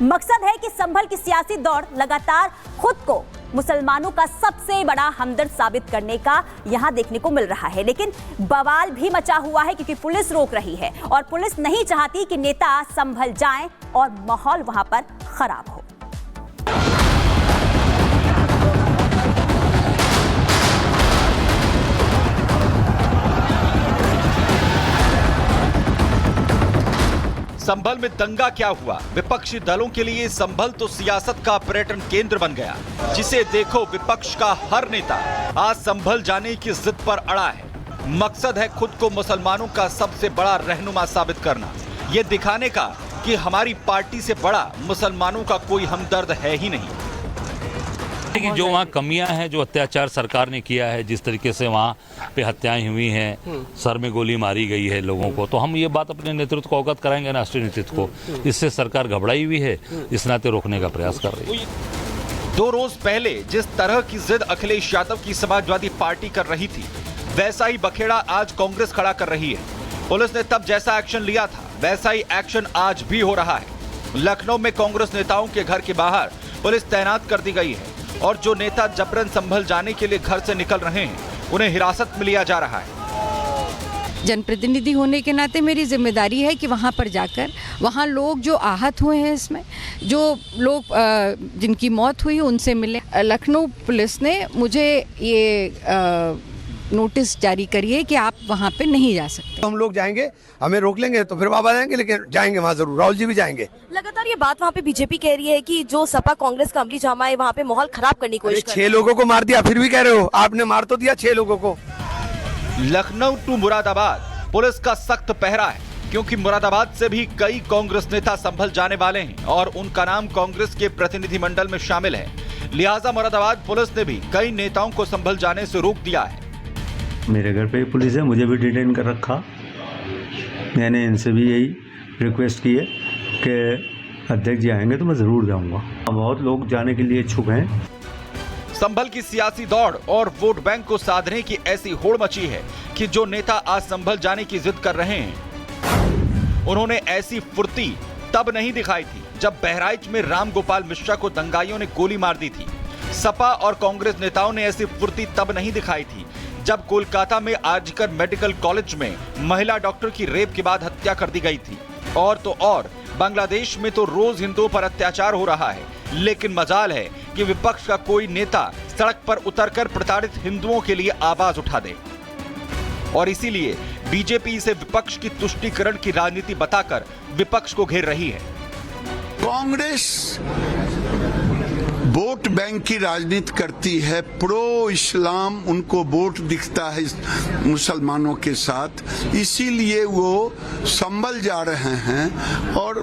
मकसद है कि संभल की सियासी दौड़ लगातार खुद को मुसलमानों का सबसे बड़ा हमदर्द साबित करने का यहां देखने को मिल रहा है। लेकिन बवाल भी मचा हुआ है क्योंकि पुलिस रोक रही है और पुलिस नहीं चाहती कि नेता संभल जाएं और माहौल वहां पर खराब हो। संभल में दंगा क्या हुआ? विपक्षी दलों के लिए संभल तो सियासत का पर्यटन केंद्र बन गया, जिसे देखो विपक्ष का हर नेता आज संभल जाने की जिद पर अड़ा है। मकसद है खुद को मुसलमानों का सबसे बड़ा रहनुमा साबित करना, ये दिखाने का कि हमारी पार्टी से बड़ा मुसलमानों का कोई हमदर्द है ही नहीं। कि जो वहाँ कमियां हैं, जो अत्याचार सरकार ने किया है, जिस तरीके से वहाँ पे हत्याएं हुई हैं, सर में गोली मारी गई है लोगों को, तो हम ये बात अपने नेतृत्व को अवगत कराएंगे, राष्ट्रीय नेतृत्व को। इससे सरकार घबराई हुई है, इस नाते रोकने का प्रयास कर रही है। 2 रोज पहले जिस तरह की जिद अखिलेश यादव की समाजवादी पार्टी कर रही थी, वैसा ही बखेड़ा आज कांग्रेस खड़ा कर रही है। पुलिस ने तब जैसा एक्शन लिया था, वैसा ही एक्शन आज भी हो रहा है। लखनऊ में कांग्रेस नेताओं के घर के बाहर पुलिस तैनात कर दी गई है और जो नेता जबरन संभल जाने के लिए घर से निकल रहे हैं, उन्हें हिरासत में लिया जा रहा है। जनप्रतिनिधि होने के नाते मेरी जिम्मेदारी है कि वहाँ पर जाकर वहाँ लोग जो आहत हुए हैं, इसमें जो लोग जिनकी मौत हुई उनसे मिले। लखनऊ पुलिस ने मुझे ये नोटिस जारी करी है कि आप वहाँ पे नहीं जा सकते। हम लोग जाएंगे, हमें रोक लेंगे तो फिर वापस आएंगे, लेकिन जाएंगे वहाँ जरूर। राहुल जी भी जाएंगे। लगातार ये बात वहाँ पे बीजेपी कह रही है कि जो सपा कांग्रेस का अमली जामा है वहाँ पे माहौल खराब करने की कोशिश कर रही है। 6 लोगों को मार दिया, फिर भी कह रहे हो? आपने मार तो दिया 6 लोगों को। लखनऊ टू मुरादाबाद पुलिस का सख्त पहरा है, क्योंकि मुरादाबाद से भी कई कांग्रेस नेता संभल जाने वाले हैं और उनका नाम कांग्रेस के प्रतिनिधिमंडल में शामिल है। लिहाजा मुरादाबाद पुलिस ने भी कई नेताओं को संभल जाने से रोक दिया है। मेरे घर पे पुलिस है, मुझे भी डिटेन कर रखा। मैंने इनसे भी यही रिक्वेस्ट की है कि अध्यक्ष जी आएंगे तो मैं ज़रूर जाऊंगा। बहुत लोग जाने के लिए इच्छुक हैं। संभल की सियासी दौड़ और वोट बैंक को साधने की ऐसी होड़ मची है कि जो नेता आज संभल जाने की जिद कर रहे हैं, उन्होंने ऐसी फुर्ती तब नहीं दिखाई थी जब बहराइच में राम गोपाल मिश्रा को दंगाइयों ने गोली मार दी थी। सपा और कांग्रेस नेताओं ने ऐसी फुर्ती तब नहीं दिखाई थी जब कोलकाता में आरजीकर मेडिकल कॉलेज में महिला डॉक्टर की रेप के बाद हत्या कर दी गई थी। और तो और बांग्लादेश में तो रोज हिंदुओं पर अत्याचार हो रहा है, लेकिन मजाल है कि विपक्ष का कोई नेता सड़क पर उतरकर प्रताड़ित हिंदुओं के लिए आवाज उठा दे। और इसीलिए बीजेपी इसे विपक्ष की तुष्टीकरण की राजनीति बताकर विपक्ष को घेर रही है। कांग्रेस वोट बैंक की राजनीति करती है, प्रो इस्लाम उनको वोट दिखता है मुसलमानों के साथ, इसीलिए वो संभल जा रहे हैं। और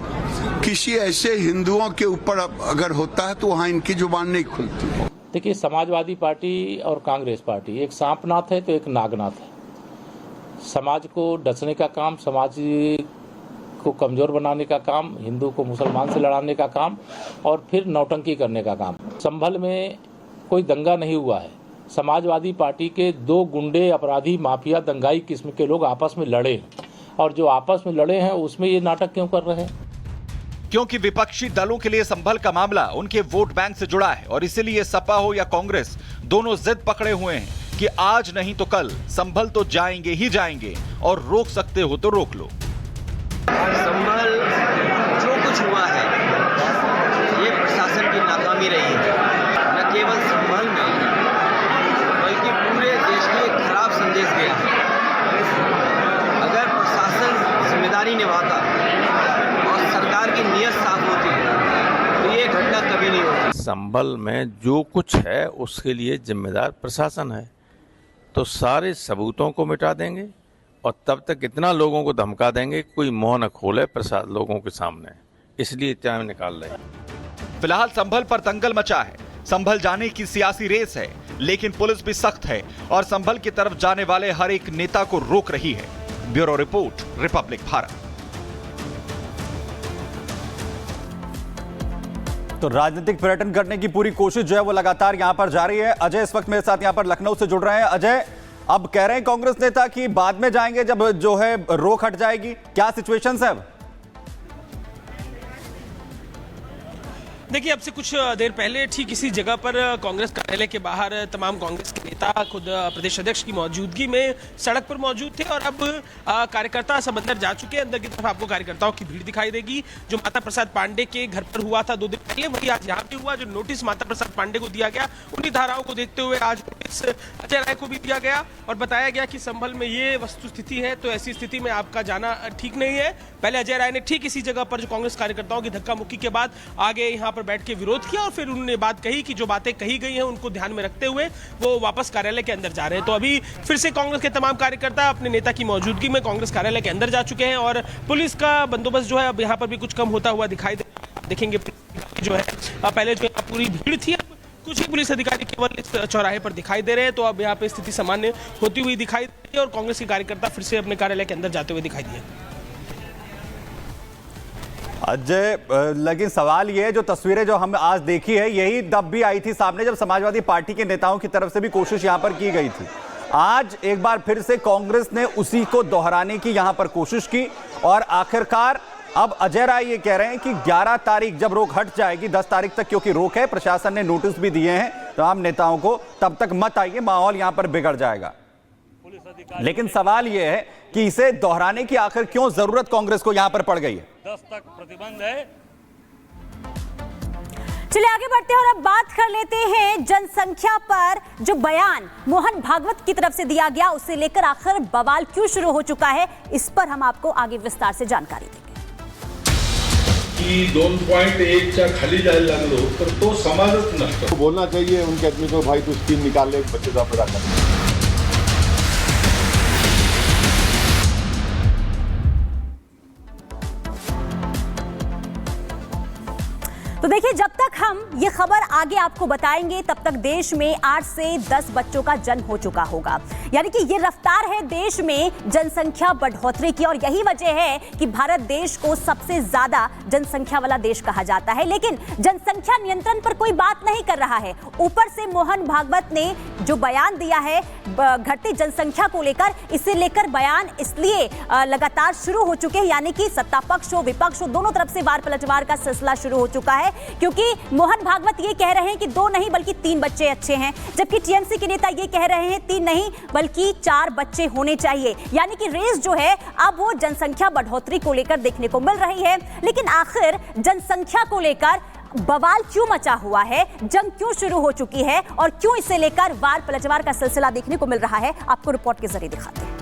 किसी ऐसे हिंदुओं के ऊपर अगर होता है तो वहाँ इनकी जुबान नहीं खुलती। देखिए, समाजवादी पार्टी और कांग्रेस पार्टी एक सांपनाथ है तो एक नागनाथ है। समाज को डसने का काम, समाज को कमजोर बनाने का काम, हिंदू को मुसलमान से लड़ाने का काम और फिर नौटंकी करने का काम। संभल में कोई दंगा नहीं हुआ है। समाजवादी पार्टी के 2 गुंडे, अपराधी, माफिया, दंगाई किस्म के लोग आपस में लड़े और जो आपस में लड़े हैं उसमें ये नाटक क्यों कर रहे हैं? क्योंकि विपक्षी दलों के लिए संभल का मामला उनके वोट बैंक से जुड़ा है और इसीलिए सपा हो या कांग्रेस, दोनों जिद पकड़े हुए हैं कि आज नहीं तो कल संभल तो जाएंगे ही जाएंगे और रोक सकते हो तो रोक लो। संभल जो कुछ हुआ है ये प्रशासन की नाकामी रही है। न केवल संभल में बल्कि पूरे देश में एक खराब संदेश गया है। अगर प्रशासन जिम्मेदारी निभाता और सरकार की नीयत साफ होती तो ये घटना कभी नहीं होती। संभल में जो कुछ है उसके लिए जिम्मेदार प्रशासन है, तो सारे सबूतों को मिटा देंगे और तब तक इतना लोगों को धमका देंगे कोई मुंह न खोले प्रसाद लोगों के सामने, इसलिए टाइम निकाल रहे हैं। फिलहाल संभल पर दंगल मचा है। संभल जाने की सियासी रेस है, लेकिन पुलिस भी सख्त है और संभल की तरफ जाने वाले हर एक नेता को रोक रही है। Bureau report, Republic Bharat. तो राजनीतिक पर्यटन करने की पूरी कोशिश जो है वो लगातार यहां पर जारी है। अजय इस वक्त मेरे साथ यहां पर लखनऊ से जुड़ रहे हैं। अजय, अब कह रहे हैं कांग्रेस नेता कि बाद में जाएंगे जब जो है रोक हट जाएगी, क्या सिचुएशन है अब? देखिए, अब से कुछ देर पहले ठीक इसी जगह पर कांग्रेस कार्यालय के बाहर तमाम कांग्रेस के नेता खुद प्रदेश अध्यक्ष की मौजूदगी में सड़क पर मौजूद थे और अब कार्यकर्ता सब अंदर जा चुके हैं। अंदर की तरफ आपको कार्यकर्ताओं की भीड़ दिखाई देगी। जो माता प्रसाद पांडे के घर पर हुआ था 2 दिन पहले, वही आज यहाँ पे हुआ। जो नोटिस माता प्रसाद पांडे को दिया गया, उन्हीं धाराओं को देखते हुए आज नोटिस अजय राय को भी दिया गया और बताया गया कि संभल में ये वस्तुस्थिति है, तो ऐसी स्थिति में आपका जाना ठीक नहीं है। पहले अजय राय ने ठीक इसी जगह पर जो कांग्रेस कार्यकर्ताओं की धक्का मुक्की के बाद आगे यहाँ पर बैठ के विरोध किया और फिर उन्होंने बात कही कि जो बातें कही गई हैं उनको ध्यान में रखते हुए वो वापस कार्यालय के अंदर जा रहे हैं। तो अभी फिर से कांग्रेस के तमाम कार्यकर्ता अपने नेता की मौजूदगी में कांग्रेस कार्यालय के अंदर जा चुके हैं और पुलिस का बंदोबस्त जो है अब यहाँ पर भी कुछ कम होता हुआ दिखाई देखेंगे। जो है पहले जो पूरी भीड़ थी, कुछ ही पुलिस अधिकारी केवल इस चौराहे पर दिखाई दे रहे हैं। तो अब यहाँ पे स्थिति सामान्य होती हुई दिखाई दे रही है और कांग्रेस के कार्यकर्ता फिर से अपने कार्यालय के अंदर जाते हुए दिखाई दिए। अजय, लेकिन सवाल ये है, जो तस्वीरें जो हम आज देखी है यही तब भी आई थी सामने जब समाजवादी पार्टी के नेताओं की तरफ से भी कोशिश यहां पर की गई थी। आज एक बार फिर से कांग्रेस ने उसी को दोहराने की यहां पर कोशिश की और आखिरकार अब अजय राय ये कह रहे हैं कि 11 तारीख जब रोक हट जाएगी, 10 तारीख तक क्योंकि रोक है, प्रशासन ने नोटिस भी दिए हैं तमाम नेताओं को, तब तक मत आइए, माहौल यहां पर बिगड़ जाएगा। लेकिन सवाल यह है कि इसे दोहराने की आखिर क्यों जरूरत कांग्रेस को यहां पर पड़ गई है? 10 तक प्रतिबंध है। चलिए आगे बढ़ते हैं और अब बात कर लेते हैं जनसंख्या पर जो बयान मोहन भागवत की तरफ से दिया गया, उसे लेकर आखिर बवाल क्यों शुरू हो चुका है, इस पर हम आपको आगे विस्तार से जानकारी देंगे। 2.1च्या खाली जायला लागलो तर तो समाजच नसतो। बोलना चाहिए उनके आदमी को, भाई तू स्कीम निकाल ले, बच्चे का पैदा कर। तो देखिए, जब तक हम ये खबर आगे आपको बताएंगे तब तक देश में 8 से 10 बच्चों का जन्म हो चुका होगा। यानी कि ये रफ्तार है देश में जनसंख्या बढ़ोतरी की और यही वजह है कि भारत देश को सबसे ज्यादा जनसंख्या वाला देश कहा जाता है। लेकिन जनसंख्या नियंत्रण पर कोई बात नहीं कर रहा है। ऊपर से मोहन भागवत ने जो बयान दिया है घटती जनसंख्या को लेकर, इसे लेकर बयान इसलिए लगातार शुरू हो चुके हैं, यानी कि सत्ता पक्ष हो विपक्ष हो दोनों तरफ से वार पलटवार का सिलसिला शुरू हो चुका है। क्योंकि मोहन भागवत ये कह रहे हैं कि 2 नहीं बल्कि 3 बच्चे अच्छे हैं, जबकि टीएमसी के नेता ये कह रहे हैं 3 नहीं बल्कि 4 बच्चे होने चाहिए। यानी कि रेस जो है अब वो जनसंख्या बढ़ोतरी को लेकर देखने को मिल रही है। लेकिन आखिर जनसंख्या को लेकर बवाल क्यों मचा हुआ है, जंग क्यों शुरू हो चुकी है और क्यों इसे लेकर वार पलटवार का सिलसिला देखने को मिल रहा है, आपको रिपोर्ट के जरिए दिखाते हैं।